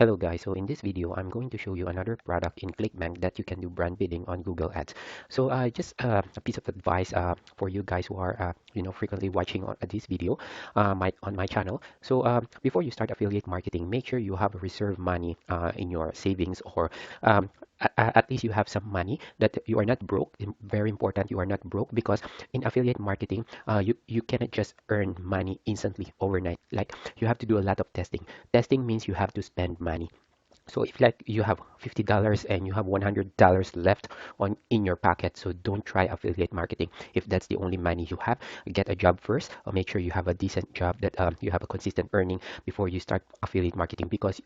Hello guys, so in this video I'm going to show you another product in ClickBank that you can do brand bidding on Google Ads. So just a piece of advice for you guys who are frequently watching this video on my channel. So before you start affiliate marketing, make sure you have reserve money in your savings, or um, at least you have some money that you are not broke. Very important, you are not broke, because in affiliate marketing you cannot just earn money instantly overnight. Like, you have to do a lot of testing. Testing means you have to spend money. So if, like, you have $50 and you have $100 left on in your pocket, so don't try affiliate marketing if that's the only money you have. Get a job first, or make sure you have a decent job that you have a consistent earning before you start affiliate marketing, because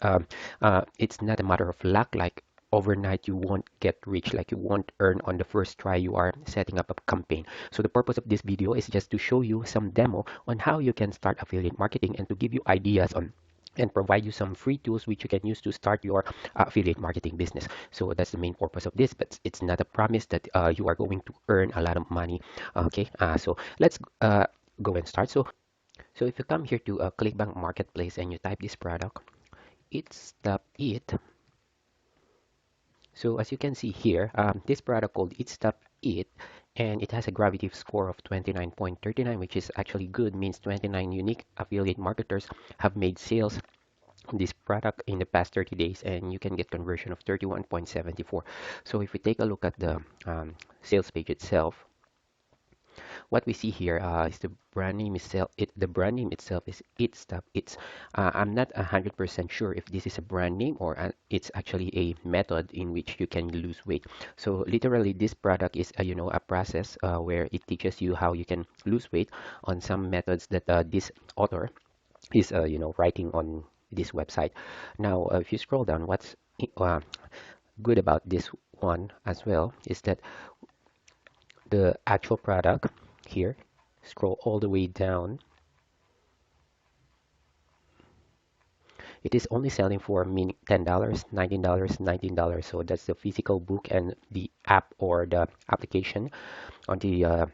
it's not a matter of luck. Like, overnight you won't get rich, like you won't earn on the first try you are setting up a campaign. So the purpose of this video is just to show you some demo on how you can start affiliate marketing, and to give you ideas on and provide you some free tools which you can use to start your affiliate marketing business. So that's the main purpose of this, but it's not a promise that you are going to earn a lot of money. Okay, so let's go and start. So if you come here to ClickBank Marketplace and you type this product, it's the it. So as you can see here, this product called It Stop It, and it has a gravity score of 29.39, which is actually good. Means 29 unique affiliate marketers have made sales this product in the past 30 days, and you can get conversion of 31.74. So if we take a look at the sales page itself, what we see here is the brand name itself. The brand name itself is It Stop It's. I'm not 100% sure if this is a brand name, or it's actually a method in which you can lose weight. So literally, this product is a process where it teaches you how you can lose weight on some methods that this author is writing on this website. Now, if you scroll down, what's uh, good about this one as well is that the actual product here, scroll all the way down, it is only selling for $10, $19, $19. So that's the physical book and the app, or the application on the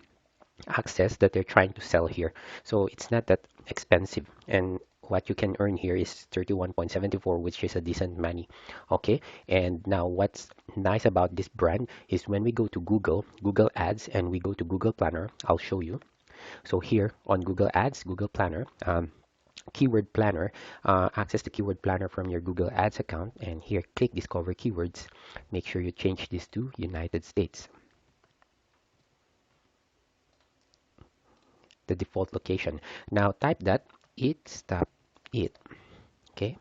access that they're trying to sell here. So it's not that expensive, and what you can earn here is 31.74, which is a decent money. Okay, and now what's nice about this brand is when we go to Google Ads, and we go to Google Planner, I'll show you. So here on Google Ads, Google Planner, Keyword Planner, access the Keyword Planner from your Google Ads account, and here click Discover Keywords. Make sure you change this to United States, the default location. Now type that it stop it. Okay,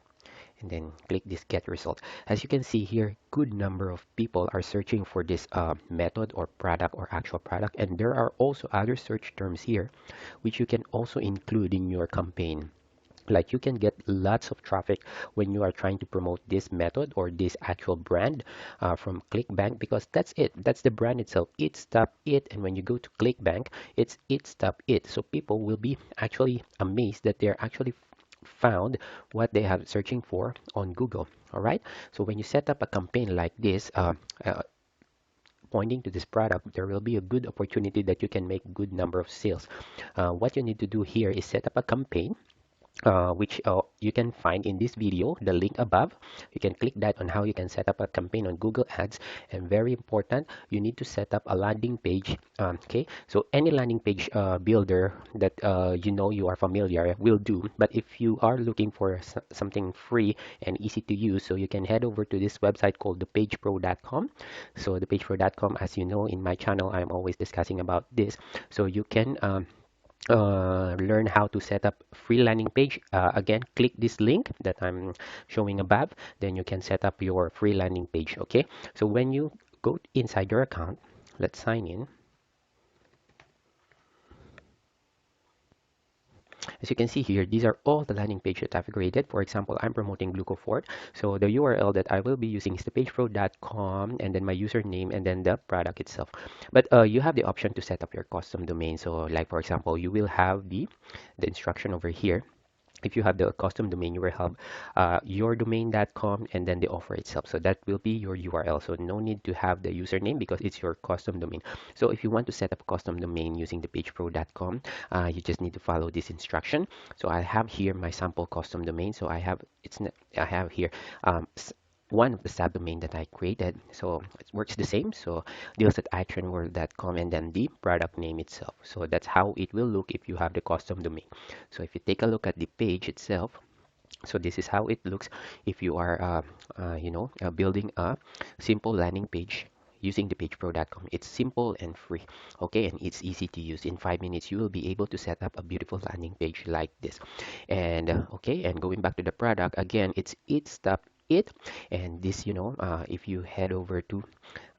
and then click this get result. As you can see here, good number of people are searching for this method or product or actual product, and there are also other search terms here which you can also include in your campaign. Like, you can get lots of traffic when you are trying to promote this method or this actual brand from ClickBank, because that's it. That's the brand itself. It Stop It. And when you go to ClickBank, it's It Stop It. So people will be actually amazed that they're actually found what they have searching for on Google. All right. So when you set up a campaign like this, pointing to this product, there will be a good opportunity that you can make good number of sales. What you need to do here is set up a campaign, which you can find in this video, the link above. You can click that on how you can set up a campaign on Google Ads. And very important, you need to set up a landing page. Okay, so any landing page builder that you are familiar will do. But if you are looking for something free and easy to use, so you can head over to this website called thepagepro.com. So thepagepro.com, as you know, in my channel I'm always discussing about this. So you can learn how to set up free landing page. Again, click this link that I'm showing above, then you can set up your free landing page. Okay, so when you go inside your account, let's sign in. As you can see here, these are all the landing page that I've created. For example, I'm promoting Glucofort. So the URL that I will be using is thepagepro.com, and then my username, and then the product itself. But you have the option to set up your custom domain. So like, for example, you will have the instruction over here. if you have the custom domain, you will have yourdomain.com and then the offer itself. So that will be your URL. So no need to have the username because it's your custom domain. So if you want to set up a custom domain using the pagepro.com, you just need to follow this instruction. So I have here my sample custom domain. So I have here one of the subdomain that I created. So it works the same. So deals at itrendworld.com and then the product name itself. So that's how it will look if you have the custom domain. So if you take a look at the page itself, so this is how it looks if you are, building a simple landing page using the pagepro.com. It's simple and free, okay, and it's easy to use. In 5 minutes, you will be able to set up a beautiful landing page like this. And okay, and going back to the product again, it's it stop it, and this, if you head over to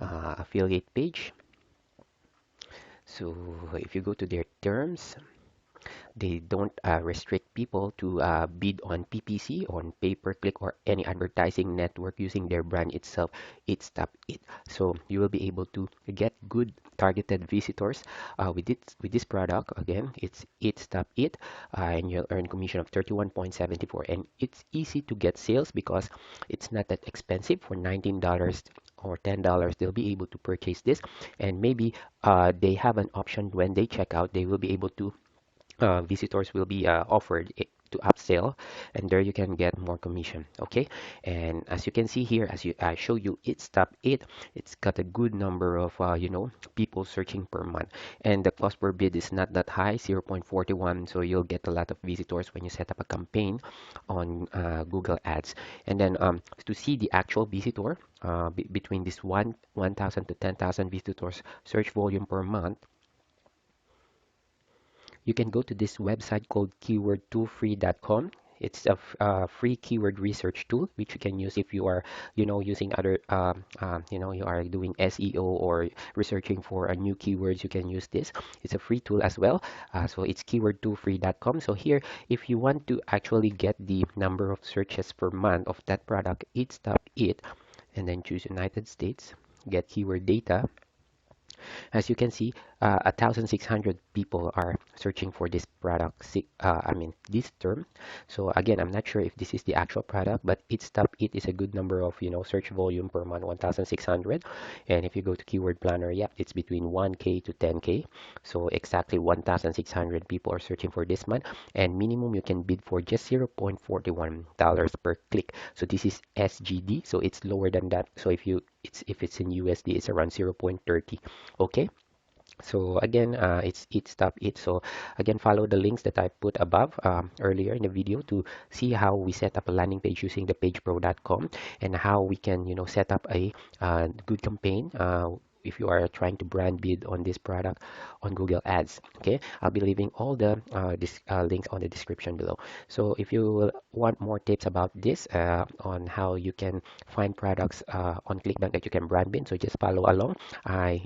affiliate page, so if you go to their terms, they don't restrict people to bid on PPC, on pay-per-click, or any advertising network using their brand itself. It's Stop It. So you will be able to get good targeted visitors with this product. Again, it's Stop It, and you'll earn commission of 31.74. And it's easy to get sales because it's not that expensive. For $19 or $10, they'll be able to purchase this, and maybe they have an option when they check out. They will be able to visitors will be offered to upsell, and there you can get more commission. Okay, and as you can see here, as I show you, it's got a good number of people searching per month, and the cost per bid is not that high, 0.41. So you'll get a lot of visitors when you set up a campaign on Google Ads. And then to see the actual visitor between this 1,000 to 10,000 visitors search volume per month, you can go to this website called keywordtoolfree.com. It's a free keyword research tool which you can use if you are, using other, you are doing SEO or researching for a new keywords. You can use this. It's a free tool as well. So it's keywordtoolfree.com. So here, if you want to actually get the number of searches per month of that product, it's Stop It, and then choose United States, get keyword data. As you can see, 1,600 people are searching for this product. This term. So again, I'm not sure if this is the actual product, but it's Stop It is a good number of, search volume per month, 1,600. And if you go to Keyword Planner, yeah, it's between 1K to 10K. So exactly 1,600 people are searching for this month, and minimum you can bid for just $0.41 per click. So this is SGD, so it's lower than that. So if it's in USD, it's around 0.30. Okay, so again, it's Stop It. So again, follow the links that I put above earlier in the video to see how we set up a landing page using the pagepro.com, and how we can, set up a good campaign if you are trying to brand bid on this product on Google Ads. Okay, I'll be leaving all the links on the description below. So if you will want more tips about this on how you can find products on ClickBank that you can brand bid, so just follow along. I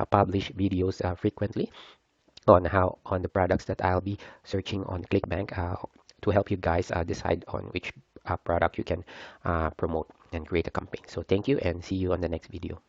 publish videos frequently on the products that I'll be searching on ClickBank to help you guys decide on which product you can promote and create a campaign. So thank you, and see you on the next video.